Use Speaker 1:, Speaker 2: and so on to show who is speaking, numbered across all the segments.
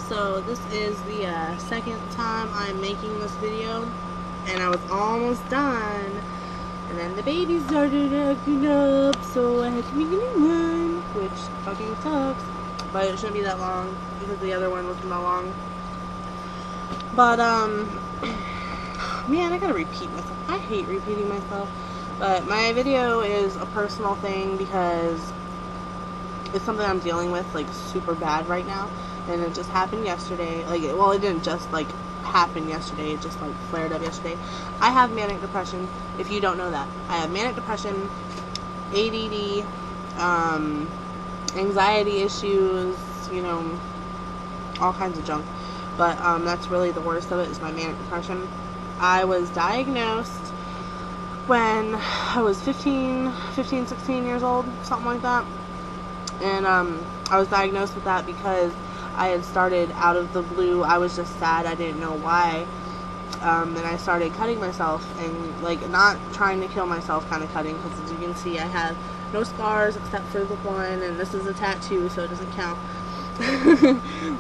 Speaker 1: So this is the second time I'm making this video, and I was almost done, and then the baby started acting up, so I had to make a new one, which fucking sucks, but it shouldn't be that long, because the other one wasn't that long. But, man, I gotta repeat myself. I hate repeating myself, but my video is a personal thing, because it's something I'm dealing with, like, super bad right now. And it just happened yesterday. Like, well, it didn't just, like, happen yesterday. It just, like, flared up yesterday. I have manic depression, if you don't know that. I have manic depression, ADD, anxiety issues, you know, all kinds of junk. But, that's really the worst of it, is my manic depression. I was diagnosed when I was 15, 16 years old, something like that. And, I was diagnosed with that because I had started out of the blue. I was just sad. I didn't know why. And I started cutting myself, and, like, not trying to kill myself kind of cutting, because as you can see, I have no scars except for the one, and this is a tattoo, so it doesn't count.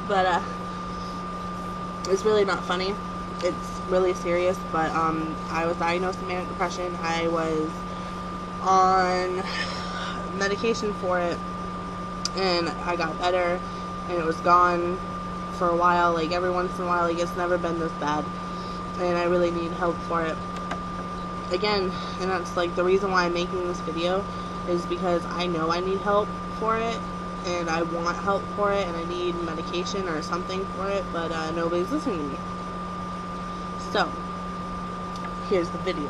Speaker 1: But, it's really not funny. It's really serious, but, I was diagnosed with manic depression. I was on medication for it, and I got better, and it was gone for a while. Like, every once in a while. Like, it's never been this bad, and I really need help for it again. And that's, like, the reason why I'm making this video, is because I know I need help for it, and I want help for it, and I need medication or something for it, but nobody's listening to me. So here's the video,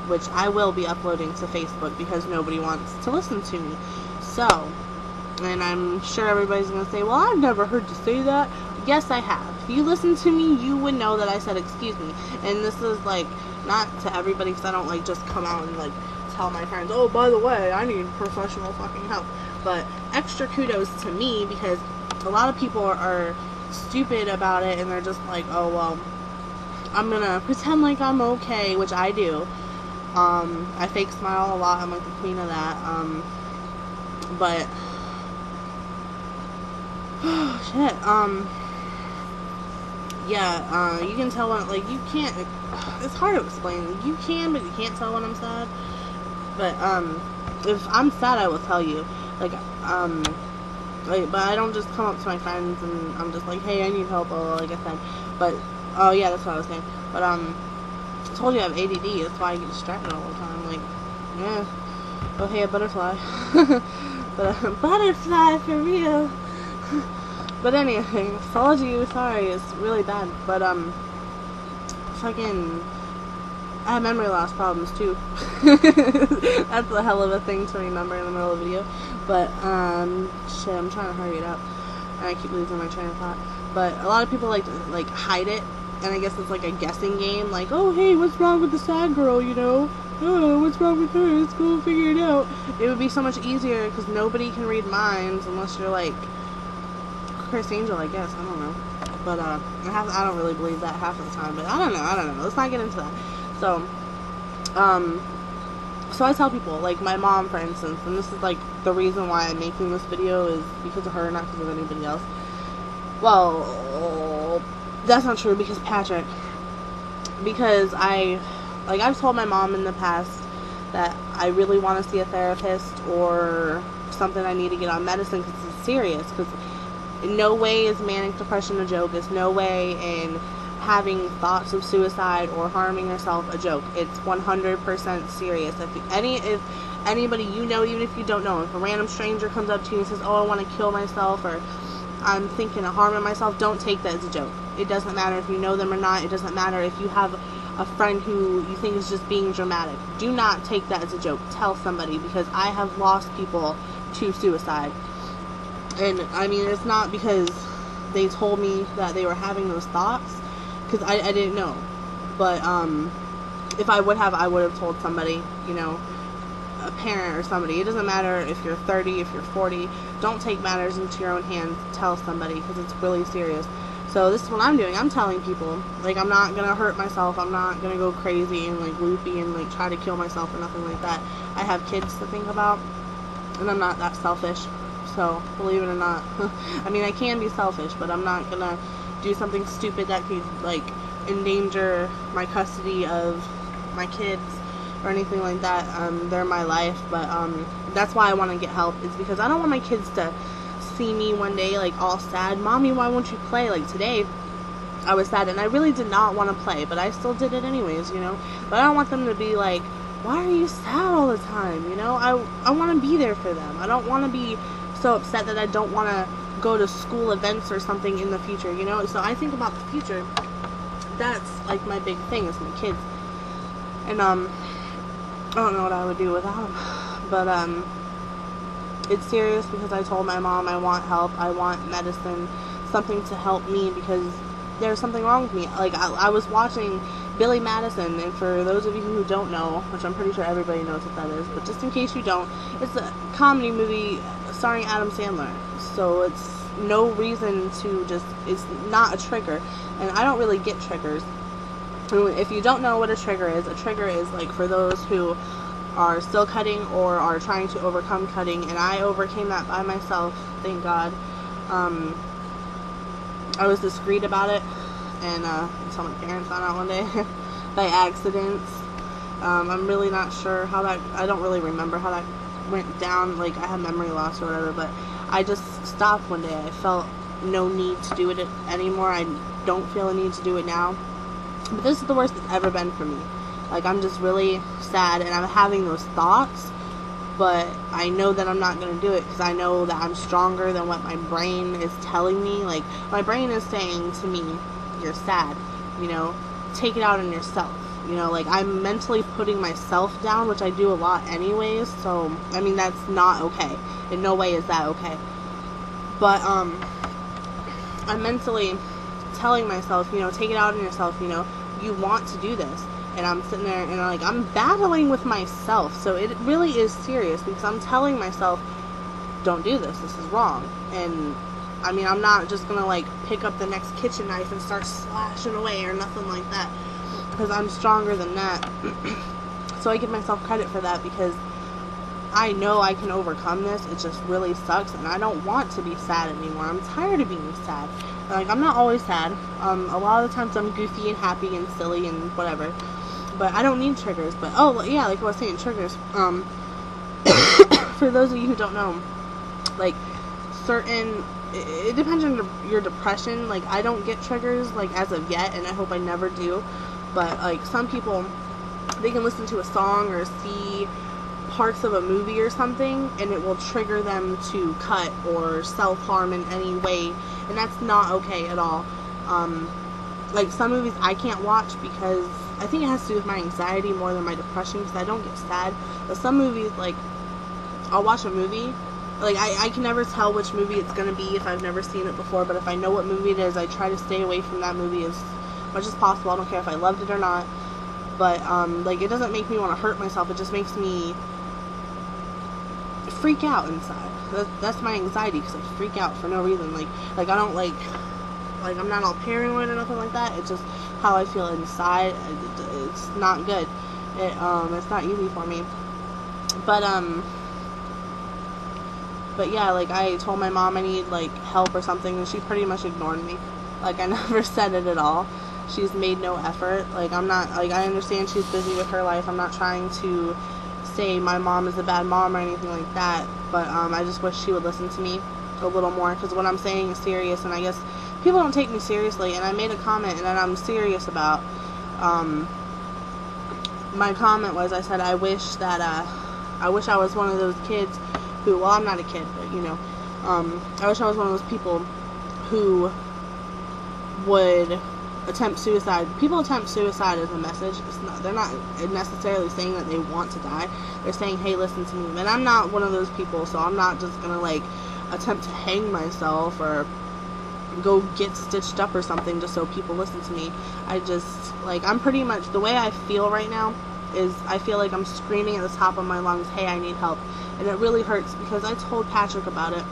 Speaker 1: which I will be uploading to Facebook because nobody wants to listen to me. So, and I'm sure everybody's going to say, well, I've never heard you say that. Yes, I have. If you listen to me, you would know that I said excuse me. And this is, like, not to everybody, because I don't, like, just come out and, like, tell my friends, oh, by the way, I need professional fucking help. But extra kudos to me, because a lot of people are stupid about it, and they're just like, oh, well, I'm going to pretend like I'm okay, which I do. I fake smile a lot. I'm, like, the queen of that. But shit, yeah, you can tell when, like, you can't, it's hard to explain, you can, but you can't tell when I'm sad, but, if I'm sad, I will tell you, like, but I don't just come up to my friends, and I'm just like, hey, I need help, like I said, but, oh, yeah, that's what I was saying, but, I told you I have ADD, that's why I get distracted all the time, like, yeah, oh, hey, a butterfly, but, butterfly, for real. But anyway, told you, sorry, it's really bad. But, fucking, I have memory loss problems, too. That's a hell of a thing to remember in the middle of a video. But, shit, I'm trying to hurry it up. And I keep losing my train of thought. But a lot of people like to, like, hide it. And I guess it's like a guessing game. Like, oh, hey, what's wrong with the sad girl, you know? Oh, what's wrong with her? Let's go figure it out. It would be so much easier, because nobody can read minds unless you're, like, Chris Angel, I guess. I don't know. But, I don't really believe that half of the time. But I don't know. Let's not get into that. So, so I tell people, like, my mom, for instance, and this is, like, the reason why I'm making this video is because of her, not because of anybody else. Well, that's not true, because Patrick. Because I've told my mom in the past that I really want to see a therapist or something. I need to get on medicine because it's serious. Because in no way is manic depression a joke. There's no way in having thoughts of suicide or harming yourself a joke. It's 100% serious. If anybody you know, even if you don't know, if a random stranger comes up to you and says, oh, I want to kill myself, or I'm thinking of harming myself, don't take that as a joke. It doesn't matter if you know them or not. It doesn't matter if you have a friend who you think is just being dramatic. Do not take that as a joke. Tell somebody, because I have lost people to suicide. And, I mean, it's not because they told me that they were having those thoughts, because I didn't know. But, if I would have told somebody, you know, a parent or somebody. It doesn't matter if you're 30, if you're 40. Don't take matters into your own hands. Tell somebody, because it's really serious. So this is what I'm doing. I'm telling people, like, I'm not going to hurt myself. I'm not going to go crazy and, like, loopy and, like, try to kill myself or nothing like that. I have kids to think about, and I'm not that selfish. So, believe it or not. I mean, I can be selfish, but I'm not gonna do something stupid that could, like, endanger my custody of my kids or anything like that. They're my life, but that's why I want to get help, is because I don't want my kids to see me one day, like, all sad. Mommy, why won't you play? Like, today I was sad and I really did not want to play, but I still did it anyways, you know. But I don't want them to be like, why are you sad all the time, you know? I want to be there for them. I don't want to be so upset that I don't want to go to school events or something in the future, you know. So I think about the future. That's like my big thing, is my kids. And I don't know what I would do without them. But it's serious, because I told my mom I want help. I want medicine, something to help me, because there's something wrong with me. Like, I was watching Billy Madison, and for those of you who don't know, which I'm pretty sure everybody knows what that is, but just in case you don't, it's a comedy movie starring Adam Sandler. So it's no reason to just, it's not a trigger. And I don't really get triggers. If you don't know what a trigger is like for those who are still cutting or are trying to overcome cutting, and I overcame that by myself, thank God. I was discreet about it, and until my parents found out one day by accident. I'm really not sure how that, I don't really remember how that went down. Like, I had memory loss or whatever, but I just stopped one day. I felt no need to do it anymore. I don't feel a need to do it now. But this is the worst it's ever been for me. Like, I'm just really sad, and I'm having those thoughts, but I know that I'm not going to do it, because I know that I'm stronger than what my brain is telling me. Like, my brain is saying to me, you're sad, you know, take it out on yourself, you know. Like, I'm mentally putting myself down, which I do a lot anyways, so, I mean, that's not okay. In no way is that okay. But, I'm mentally telling myself, you know, take it out on yourself, you know, you want to do this. And I'm sitting there and I'm battling with myself. So it really is serious, because I'm telling myself, don't do this, this is wrong. And I mean, I'm not just gonna like pick up the next kitchen knife and start slashing away or nothing like that, because I'm stronger than that. So I give myself credit for that, because I know I can overcome this. It just really sucks, and I don't want to be sad anymore. I'm tired of being sad. Like, I'm not always sad. A lot of the times I'm goofy and happy and silly and whatever. But I don't need triggers. But, oh, yeah, like I was saying, triggers. For those of you who don't know, like, certain, it depends on your depression. Like, I don't get triggers, like, as of yet, and I hope I never do. But, like, some people, they can listen to a song or see parts of a movie or something, and it will trigger them to cut or self-harm in any way, and that's not okay at all. Like, some movies I can't watch, because I think it has to do with my anxiety more than my depression, because I don't get sad. But some movies, like, I'll watch a movie, like, I can never tell which movie it's gonna be if I've never seen it before, but if I know what movie it is, I try to stay away from that movie as much as possible. I don't care if I loved it or not. But like, it doesn't make me want to hurt myself, it just makes me freak out inside. That's my anxiety, because I freak out for no reason. Like I don't like I'm not all paranoid or nothing like that. It's just how I feel inside. It's not good. It's not easy for me. But yeah, like, I told my mom I need like help or something, and she pretty much ignored me. Like, I never said it at all. She's made no effort. Like, I'm not, like, I understand she's busy with her life. I'm not trying to say my mom is a bad mom or anything like that, but I just wish she would listen to me a little more, because what I'm saying is serious, and I guess people don't take me seriously. And I made a comment that I'm serious about. My comment was, I said, I wish I was one of those kids who, well, I'm not a kid, but you know, I wish I was one of those people who would attempt suicide. People attempt suicide as a message. They're not necessarily saying that they want to die. They're saying, hey, listen to me. And I'm not one of those people, so I'm not just gonna like attempt to hang myself or go get stitched up or something just so people listen to me. I just, like, I'm pretty much, the way I feel right now is I feel like I'm screaming at the top of my lungs, hey, I need help. And it really hurts, because I told Patrick about it.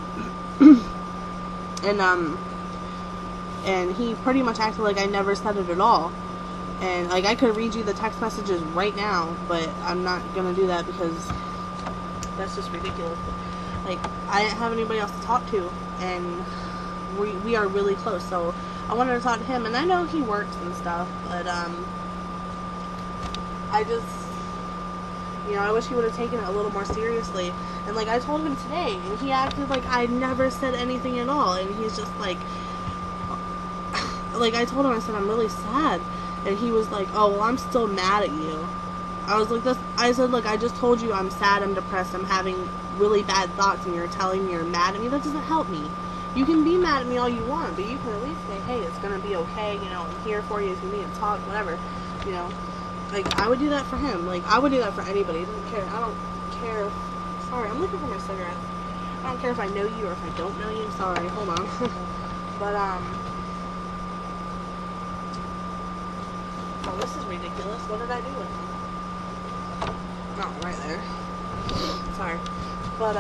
Speaker 1: And he pretty much acted like I never said it at all. And, like, I could read you the text messages right now, but I'm not gonna do that, because that's just ridiculous. Like, I didn't have anybody else to talk to, and we are really close, so I wanted to talk to him. And I know he works and stuff, but I just, you know, I wish he would have taken it a little more seriously. And like, I told him today, and he acted like I never said anything at all, and he's just like I told him, I said, I'm really sad, and he was like, oh, well, I'm still mad at you. I was like, I said, look, I just told you I'm sad, I'm depressed, I'm having really bad thoughts, and you're telling me you're mad at me. That doesn't help me. You can be mad at me all you want, but you can at least say, hey, it's gonna be okay, you know, I'm here for you if you need to talk, whatever, you know. Like, I would do that for him. Like, I would do that for anybody. It doesn't care. I don't care. Sorry, I'm looking for my cigarettes. I don't care if I know you or if I don't know you. Sorry, hold on. But, oh, this is ridiculous. What did I do with it? Oh, right there. Sorry. But,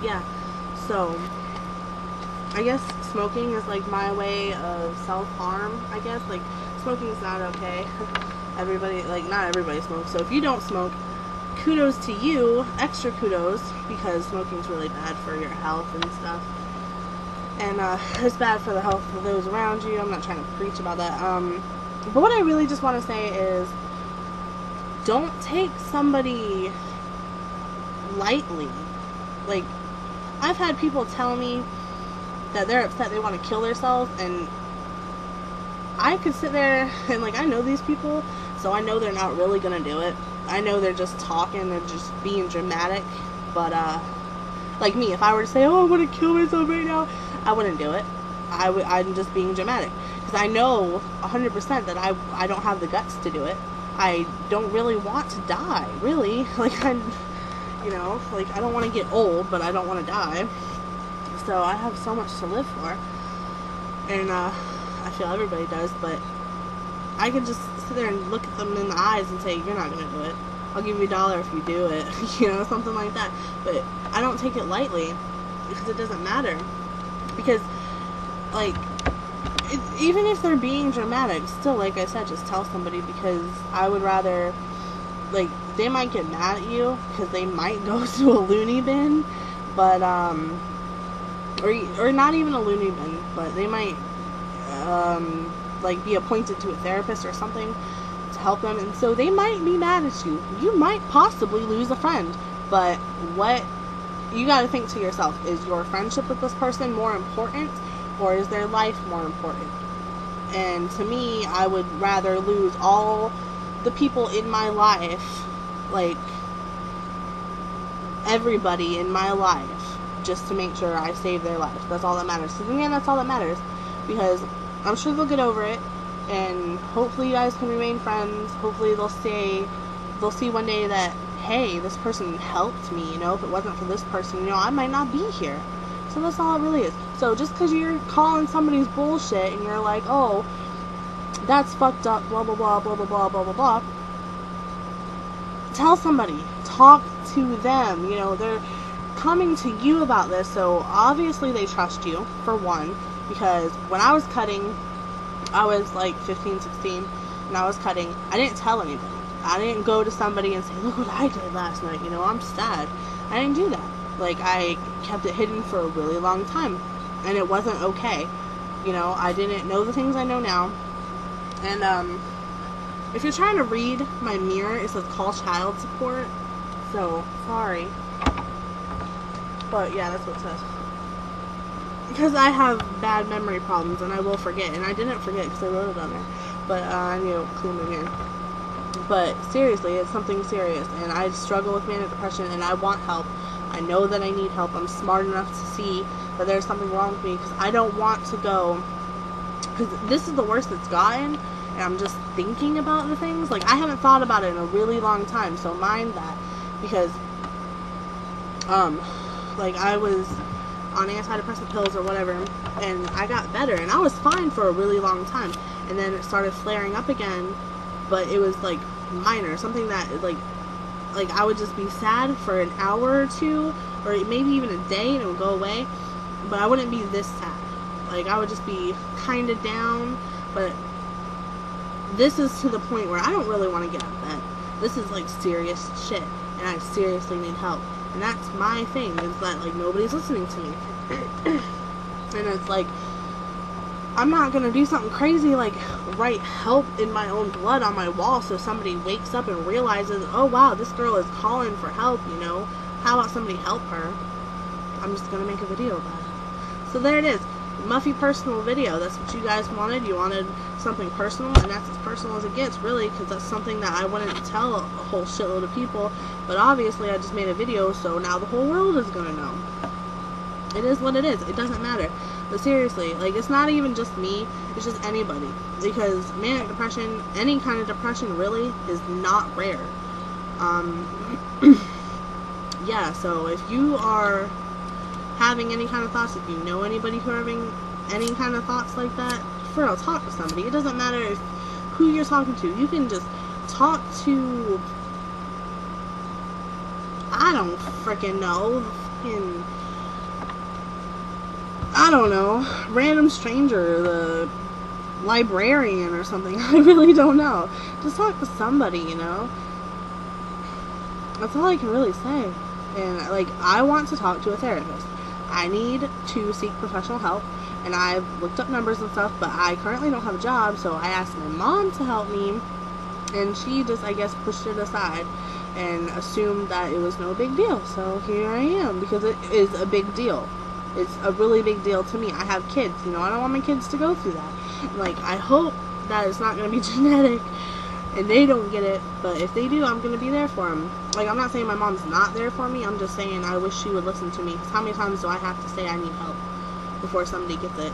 Speaker 1: yeah. So, I guess smoking is, like, my way of self-harm, I guess. Like, smoking is not okay. Everybody, like, not everybody smokes. So if you don't smoke, kudos to you. Extra kudos, because smoking is really bad for your health and stuff. And it's bad for the health of those around you. I'm not trying to preach about that. But what I really just want to say is, don't take somebody lightly. Like, I've had people tell me that they're upset, they want to kill themselves, and I could sit there and, like, I know these people, so I know they're not really gonna do it. I know they're just talking, they're just being dramatic. But like me, if I were to say, oh, I want to kill myself right now, I wouldn't do it. I'm just being dramatic, because I know 100% that I don't have the guts to do it. I don't really want to die, really. Like, you know, like, I don't want to get old, but I don't want to die. So I have so much to live for, and I feel everybody does. But I could just sit there and look at them in the eyes and say, you're not gonna do it. I'll give you $1 if you do it. You know, something like that. But I don't take it lightly, because it doesn't matter. Because, like, even if they're being dramatic, still, like I said, just tell somebody, because I would rather, like, they might get mad at you because they might go to a loony bin, but or not even a loony bin, but they might like, be appointed to a therapist or something to help them, and so they might be mad at you. You might possibly lose a friend, but what you got to think to yourself, is your friendship with this person more important, or is their life more important? And to me, I would rather lose all the people in my life, like, everybody in my life, just to make sure I save their life. That's all that matters. So again, that's all that matters, because I'm sure they'll get over it, and hopefully you guys can remain friends. Hopefully they'll see one day that, hey, this person helped me, you know. If it wasn't for this person, you know, I might not be here. So that's all it really is. So just because you're calling somebody's bullshit and you're like, oh, that's fucked up, blah, blah, blah, blah, blah, blah, blah, blah, blah, tell somebody. Talk to them. You know, they're coming to you about this, so obviously they trust you, for one, because when I was cutting, I was like 15, 16, and I was cutting, I didn't tell anybody. I didn't go to somebody and say, look what I did last night, you know, I'm sad. I didn't do that. Like, I kept it hidden for a really long time, and it wasn't okay. You know, I didn't know the things I know now. And if you're trying to read my mirror, it says call child support, so sorry, but yeah, that's what it says. Because I have bad memory problems, and I will forget, and I didn't forget because I wrote it on there, but I need to clean my mirror. But seriously, it's something serious, and I struggle with manic depression, and I want help. I know that I need help. I'm smart enough to see that there's something wrong with me, because I don't want to go, because this is the worst it's gotten, and I'm just thinking about the things. Like, I haven't thought about it in a really long time, so mind that, because like, I was on antidepressant pills or whatever, and I got better, and I was fine for a really long time, and then it started flaring up again, but it was like minor, something that like I would just be sad for an hour or two, or maybe even a day, and it would go away, but I wouldn't be this sad. Like, I would just be kind of down, but this is to the point where I don't really want to get out of bed. This is like serious shit, and I seriously need help. And that's my thing, is that, like, nobody's listening to me. And it's like, I'm not gonna do something crazy like write help in my own blood on my wall so somebody wakes up and realizes, oh wow, this girl is calling for help, you know, how about somebody help her? I'm just gonna make a video about it. So there it is, Muffy personal video. That's what you guys wanted. You wanted something personal, and that's as personal as it gets, really, because that's something that I wouldn't tell a whole shitload of people, but obviously I just made a video, so now the whole world is gonna know. It is what it is. It doesn't matter. But seriously, like, it's not even just me, it's just anybody. Because manic depression, any kind of depression really, is not rare. Yeah, so if you are having any kind of thoughts, if you know anybody who are having any kind of thoughts like that, for real, talk to somebody. It doesn't matter if who you're talking to. You can just talk to, I don't freaking know, fucking, I don't know, random stranger, the librarian or something. I really don't know. Just talk to somebody, you know. That's all I can really say. And, like, I want to talk to a therapist. I need to seek professional help, and I've looked up numbers and stuff, but I currently don't have a job, so I asked my mom to help me, and she just, I guess, pushed it aside and assumed that it was no big deal. So here I am, because it is a big deal. It's a really big deal to me. I have kids, you know, I don't want my kids to go through that. Like, I hope that it's not going to be genetic and they don't get it, but if they do, I'm going to be there for them. Like, I'm not saying my mom's not there for me, I'm just saying I wish she would listen to me. Because how many times do I have to say I need help before somebody gets it?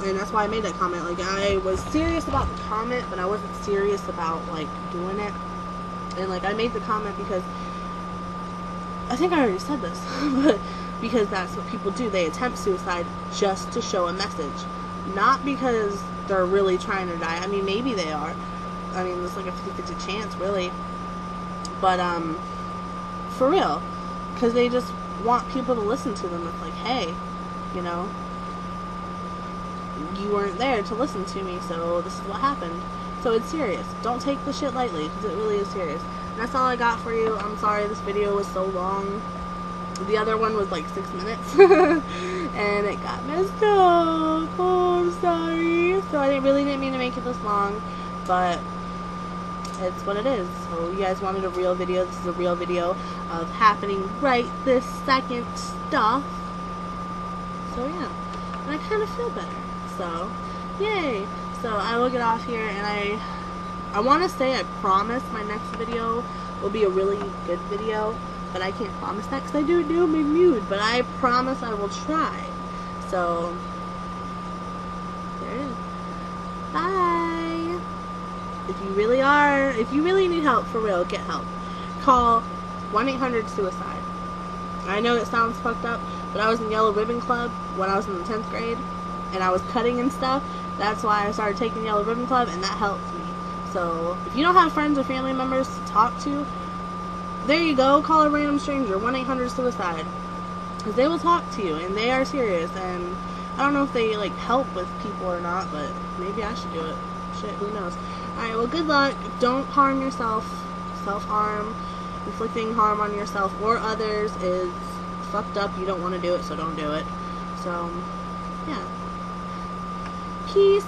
Speaker 1: And that's why I made that comment. Like, I was serious about the comment, but I wasn't serious about, like, doing it. And, like, I made the comment because, I think I already said this, but because that's what people do. They attempt suicide just to show a message. Not because they're really trying to die. I mean, maybe they are. I mean, there's like a 50-50 chance, really. But, for real. Because they just want people to listen to them. It's like, hey, you know, you weren't there to listen to me, so this is what happened. So it's serious. Don't take the shit lightly, because it really is serious. And that's all I got for you. I'm sorry this video was so long. The other one was like 6 minutes. And it got messed up. Oh, I'm sorry. So I really didn't mean to make it this long. But it's what it is. So you guys wanted a real video. This is a real video of happening right this second stuff. So yeah. And I kind of feel better. So, yay. So I will get off here, and I want to say I promise my next video will be a really good video, but I can't promise that because I do my mood, but I promise I will try. So, there it is. Bye. If you really need help, for real, get help. Call 1-800-SUICIDE. I know it sounds fucked up, but I was in Yellow Ribbon Club when I was in the 10th grade, and I was cutting and stuff. That's why I started taking Yellow Ribbon Club, and that helped me. So, if you don't have friends or family members to talk to, there you go, call a random stranger, 1-800-SUICIDE. Because they will talk to you, and they are serious, and I don't know if they, like, help with people or not, but maybe I should do it. Shit, who knows. Alright, well, good luck. Don't harm yourself. Self-harm, inflicting harm on yourself or others is fucked up. You don't want to do it, so don't do it. So, yeah. Peace.